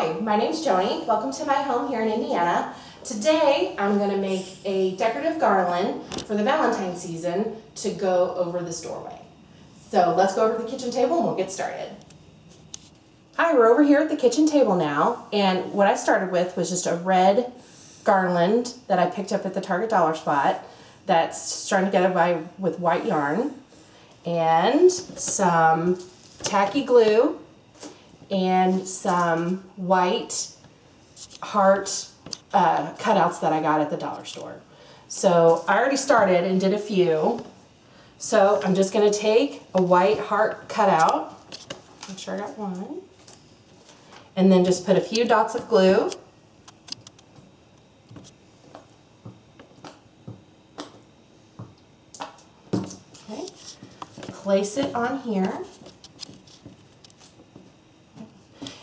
Hi, my name's Joni. Welcome to my home here in Indiana. Today I'm going to make a decorative garland for the Valentine season to go over this doorway. So let's go over to the kitchen table and we'll get started. Hi, we're over here at the kitchen table now, and what I started with was just a red garland that I picked up at the Target dollar spot that's strung together with white yarn and some tacky glue and some white heart cutouts that I got at the dollar store. So I already started and did a few. So I'm just going to take a white heart cutout, make sure I got one, and then just put a few dots of glue. Okay, place it on here.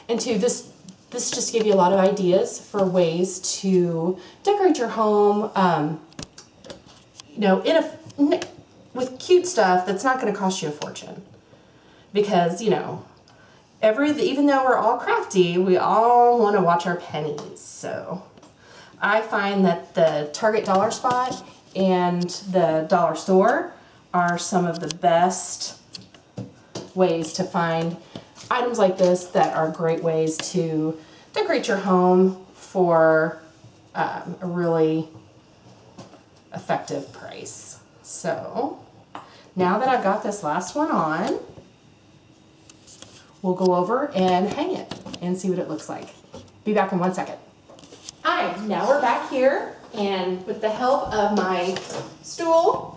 And this just give you a lot of ideas for ways to decorate your home, with cute stuff that's not going to cost you a fortune. Because, even though we're all crafty, we all want to watch our pennies. So I find that the Target dollar spot and the dollar store are some of the best ways to find items like this that are great ways to decorate your home for a really effective price. So now that I've got this last one on, we'll go over and hang it and see what it looks like. Be back in 1 second. Hi, now we're back here, and with the help of my stool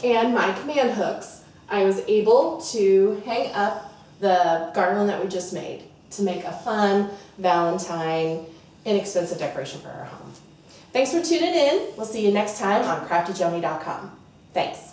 and my command hooks, I was able to hang up the garland that we just made to make a fun Valentine, inexpensive decoration for our home. Thanks for tuning in. We'll see you next time on craftyjoni.com. Thanks.